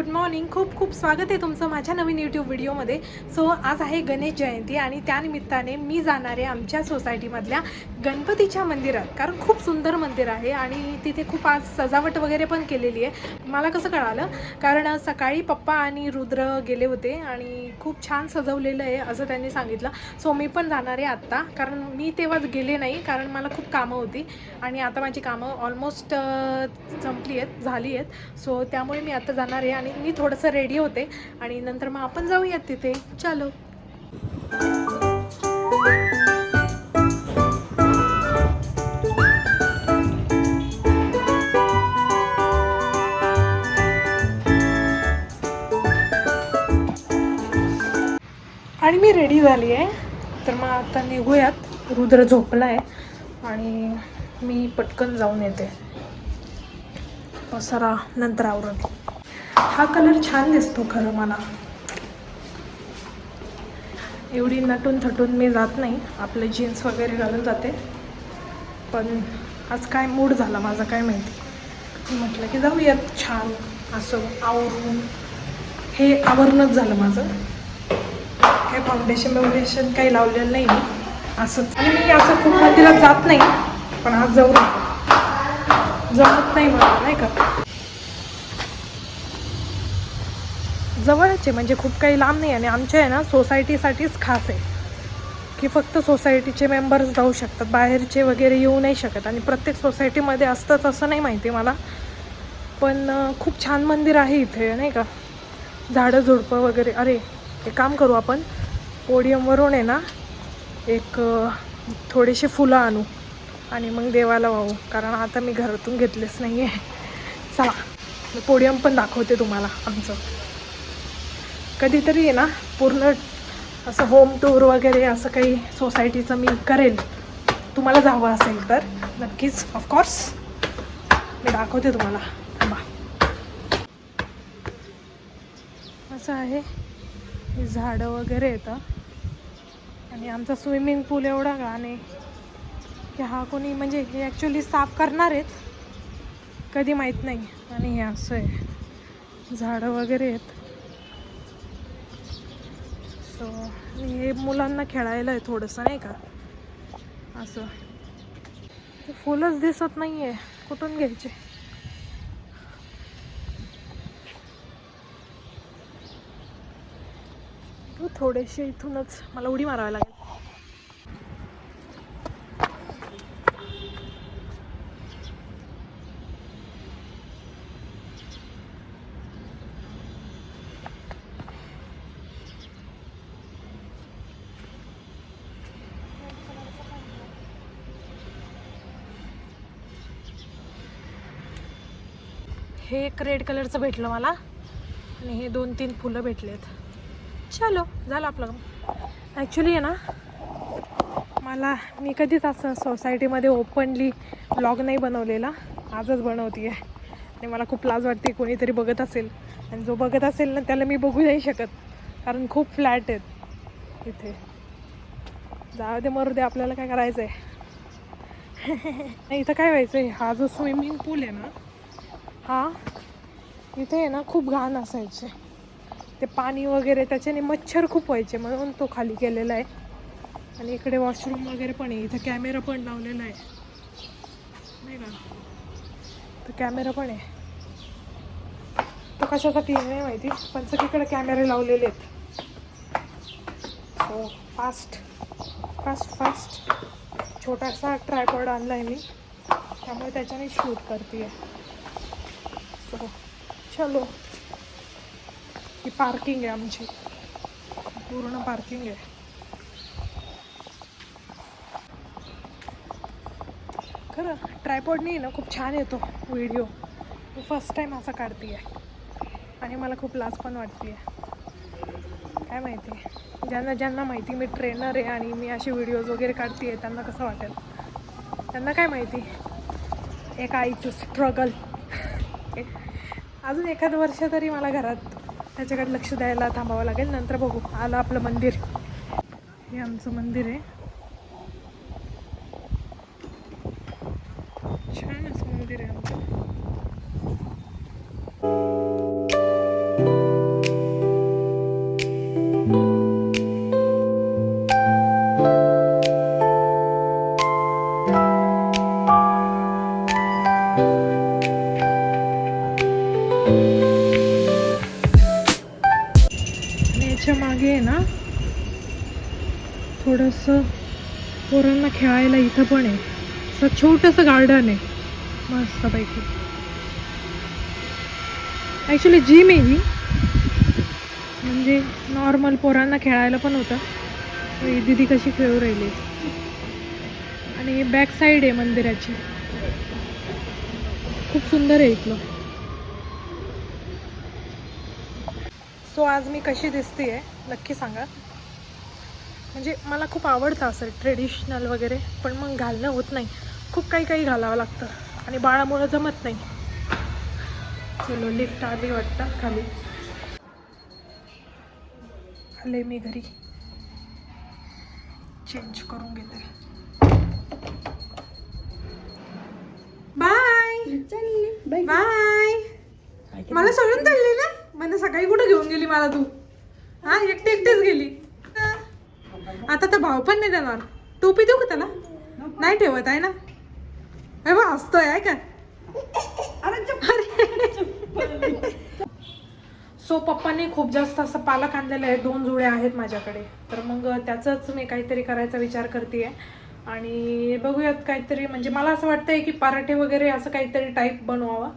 Good morning. खूप खूप स्वागत आहे तुमचं माझ्या नवीन यूट्यूब व्हिडिओमध्ये. सो आज आहे गणेश जयंती आणि त्यानिमित्ताने मी जाणार आहे आमच्या सोसायटीमधल्या गणपतीच्या मंदिरात, कारण खूप सुंदर मंदिर आहे आणि तिथे खूप आज सजावट वगैरे पण केलेली आहे. मला कसं कळालं, कारण सकाळी पप्पा आणि रुद्र गेले होते आणि खूप छान सजवलेलं आहे असं त्यांनी सांगितलं. सो मी पण जाणार आहे आत्ता, कारण मी तेव्हाच गेले नाही, कारण मला खूप कामं होती आणि आता माझी कामं ऑलमोस्ट संपली आहेत, झाली आहेत. सो त्यामुळे मी आता जाणार आहे आणि मी थोडंसं रेडी होते आणि नंतर मग आपण जाऊयात तिथे. चलो. आणि मी रेडी झाली आहे, तर मग आता निघूयात. रुद्र झोपला आहे आणि मी पटकन जाऊन येते. पसारा नंतर आवरत. हा कलर छान दिसतो खरं मला. एवढी नटून थटून मी जात नाही, आपले जीन्स वगैरे घालून जाते. पण आज काय मूड झाला माझा काय माहिती, मी म्हटलं की जाऊयात छान असं आवरून. हे आवरणच झालं माझं. काही फाउंडेशन काही लावलेलं नाही मी, असंच. आणि मी असं खूप मंदिरात जात नाही, पण आज जाऊ जमत नाही मला, नाही का. जवळच आहे, म्हणजे खूप काही लांब नाही. आणि आमच्या आहे ना सोसायटीसाठीच खास आहे की फक्त सोसायटीचे मेंबर्स जाऊ शकतात, बाहेरचे वगैरे येऊ नाही शकत. आणि प्रत्येक सोसायटीमध्ये असतंच असं नाही माहिती मला, पण खूप छान मंदिर आहे इथे, नाही का. झाडं झुडपं वगैरे. अरे एक काम करू आपण, पोडियमवरून आहे ना एक थोडीशी फुलं आणू आणि मग देवाला वाहू, कारण आता मी घरातून घेतलेच नाही आहे. चला, मी पोडियम पण दाखवते तुम्हाला आमचं. कधीतरी आहे ना पूर्ण असं होम टूर वगैरे असं काही सोसायटीचं मी करेल. तुम्हाला जावं असेल तर नक्कीच, ऑफकोर्स मी दाखवते तुम्हाला. थांबा. असं आहे, ही झाडं वगैरे येतं आणि आमचा स्विमिंग पूल एवढा घाण आहे की हा कोणी, म्हणजे हे ॲक्च्युली साफ करणार आहेत, कधी माहीत नाही. आणि हे असं आहे, झाडं वगैरे आहेत. सो हे मुलांना खेळायला आहे थोडंसं, नाही का. असं ते फुलंच दिसत नाही आहे, कुठून घ्यायचे. थोडेसे इथूनच मला उडी मारावी लागेल. हे एक रेड कलरचं भेटलं मला आणि हे 2-3 फुलं भेटलेत. चलो, झालं आपलं. ॲक्च्युली आहे ना मी कधीच असं सोसायटीमध्ये ओपनली व्लॉग नाही बनवलेला, आजच बनवते आहे. आणि मला खूप लाज वाटते, कोणीतरी बघत असेल, आणि जो बघत असेल ना त्याला मी बघू नाही शकत, कारण खूप फ्लॅट आहेत इथे. जाऊ दे, मरू दे, आपल्याला काय करायचं आहे. नाही, इथं काय व्हायचं आहे, हा जो स्विमिंग पूल आहे ना, हा इथे आहे ना खूप घाण असायचे, ते पाणी वगैरे, त्याच्याने मच्छर खूप व्हायचे, म्हणून तो खाली केलेला आहे. आणि इकडे वॉशरूम वगैरे पण आहे. इथं कॅमेरा पण लावलेला आहे, नाही का. तर कॅमेरा पण आहे, तो कशासाठी नाही माहिती, पण सगळीकडे कॅमेरे लावलेले आहेत. सो फास्ट फास्ट फास्ट छोटासा ट्रायपॉड आणला आहे मी, त्यामुळे त्याच्याने शूट करते आहे. सो चलो. ही पार्किंग आहे आमची, पूर्ण पार्किंग आहे. खरं ट्रायपॉडनी ना खूप छान येतो व्हिडिओ. मी फर्स्ट टाईम असा काढते आहे आणि मला खूप लाज पण वाटते आहे. काय माहिती, ज्यांना माहिती मी ट्रेनर आहे आणि मी असे व्हिडिओज वगैरे काढते आहे, त्यांना कसं वाटेल. त्यांना काय माहिती, एक आईचं स्ट्रगल. अजून एखाद वर्ष तरी मला घरात त्याच्याकडे लक्ष द्यायला थांबावं लागेल, नंतर बघू. आलं आपलं मंदिर. हे आमचं मंदिर आहे, छान असं मंदिर आहे आमचं. थोडंसं पोरांना खेळायला इथं पण आहे. असं छोटंसं गार्डन आहे मस्तपैकी. ॲक्च्युली जिम आहे ही, म्हणजे नॉर्मल पोरांना खेळायला पण होतं. दीदी कशी खेळू राहिली. आणि बॅक साईड आहे मंदिराची. खूप सुंदर आहे इथलं. सो आज मी कशी दिसते आहे नक्की सांगा. म्हणजे मला खूप आवडतं असं ट्रेडिशनल वगैरे, पण मग घालणं होत नाही. खूप काही घालावं लागतं आणि बाळामुळं जमत नाही. चलो लिफ्ट आली वाटतं खाली. आले मी घरी, चेंज करून घेते. Bye bye. मला सोडून चालली ना. म्हणजे सकाळी कुठं घेऊन गेली मला तू? हा एकटीच गेली. आता तर भाव पण नाही देणार. टोपी देऊ का त्याला? नाही ठेवत आहे ना. अरे बा हसतोय आहे का? सो पप्पाने खूप जास्त असं पालक आणलेलं आहे. 2 जुळे आहेत माझ्याकडे. तर मग त्याचंच मी काहीतरी करायचा विचार करते आहे. आणि बघूयात काहीतरी, म्हणजे मला असं वाटतंय की पराठे वगैरे असं काहीतरी टाईप बनवावं.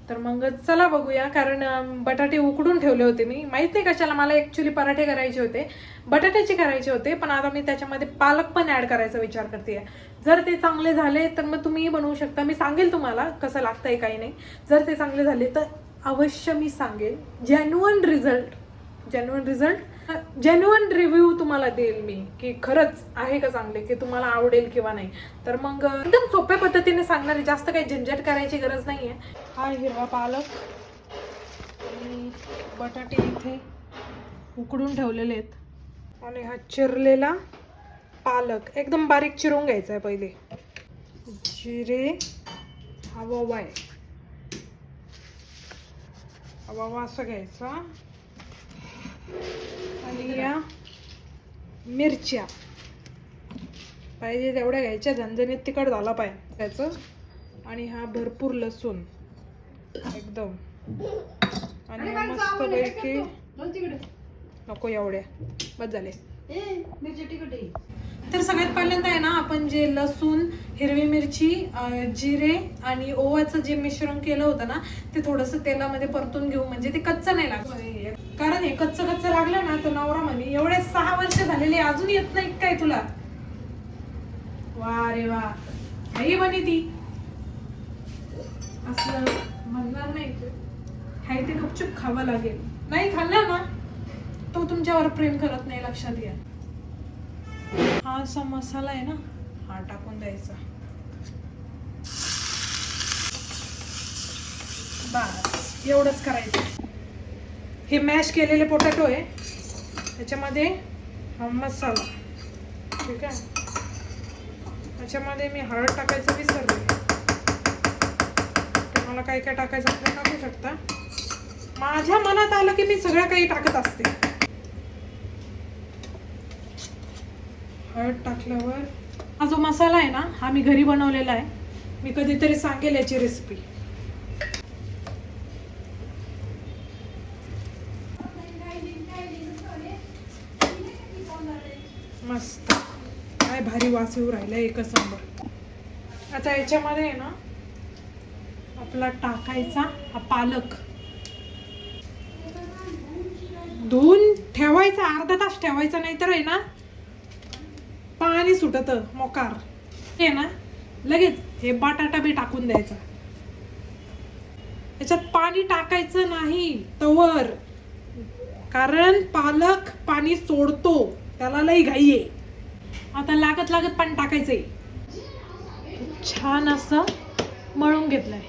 तर मग चला बघूया. कारण बटाटे उकडून ठेवले होते मी, माहीत नाही कशाला. मला ॲक्च्युली पराठे करायचे होते, बटाट्याचे करायचे होते. पण आता मी त्याच्यामध्ये पालक पण ॲड करायचा विचार करते आहे. जर ते चांगले झाले तर मग तुम्हीही बनवू शकता. मी सांगेल तुम्हाला कसं लागतंय काही नाही. जर ते चांगले झाले तर अवश्य मी सांगेल. जेन्युइन रिव्ह्यू तुम्हाला देईल मी, की खरंच आहे का चांगले, की तुम्हाला आवडेल किंवा नाही. तर मग एकदम सोप्या पद्धतीने सांगणार आहे. जास्त काही झंझट करायची गरज नाही आहे. हा हिरवा पालक आणि बटाटे इथे उकडून ठेवलेले आहेत. आणि हा चिरलेला पालक एकदम बारीक चिरून घ्यायचा आहे पहिले. जिरे, हा ओवा आहे, ओवा असं घ्यायचा. आणि या मिरच्या पाहिजे तेवढ्या घ्यायच्या, झणझणीत तिखट झाला पाहिजे त्याचं. आणि हा भरपूर लसूण एकदम. आणि मस्त पैकी नको एवढ्या, बस झाले. तर सगळ्यात पहिल्यांदा आहे ना, आपण जे लसूण, हिरवी मिरची, जिरे आणि ओव्याचं जे मिश्रण केलं होतं ना, ते थोडंसं तेलामध्ये परतून घेऊ, म्हणजे ते कच्चं नाही लागत. कारण हे कच्चं लागलं ना तर नवरा म्हणे एवढे 6 वर्ष झालेले अजून येत नाही काय तुला? वा रे वा, आई म्हणे ती असं म्हणणार नाही. हाय ते गपचूप खावं लागेल. नाही खाल्लं ना तो तुमच्यावर प्रेम करत नाही, लक्षात घ्या. हा असा मसाला आहे ना, हा टाकून द्यायचा. बस एवढंच करायचं. हे मॅश केलेले पोटॅटो आहे, त्याच्यामध्ये हा मसाला. ठीक आहे. त्याच्यामध्ये मी हळद टाकायचं विसरले. तुम्हाला काय काय टाकायचं ते टाकू शकता. माझ्या मनात आलं की मी सगळं काही टाकत असते. हळद टाकल्यावर हा जो मसाला आहे ना, हा मी घरी बनवलेला आहे. मी कधीतरी सांगेल याची रेसिपी. मस्त काय भारी वास येऊ राहिला एकच नंबर. आता याच्यामध्ये आहे ना आपला टाकायचा हा पालक. धुवून ठेवायचा, अर्धा तास ठेवायचा, नाही तर आहे ना पाणी सुटत मोकार. हे ना लगेच हे बटाटा बी टाकून द्यायचा. याच्यात पाणी टाकायचं नाही तवर, कारण पालक पाणी सोडतो, त्याला लई घाई आहे. आता लागत पाणी टाकायचंय. छान असं मळून घेतलंय.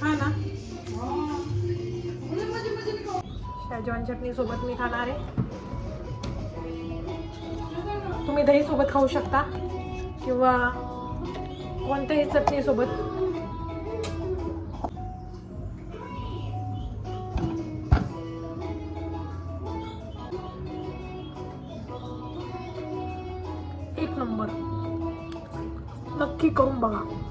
हा ना, शेजवान चटणी सोबत मी खाणार आहे. तुम्ही दही सोबत खाऊ शकता किंवा कोणत्याही चटणीसोबत एक नंबर. नक्की करून बघा.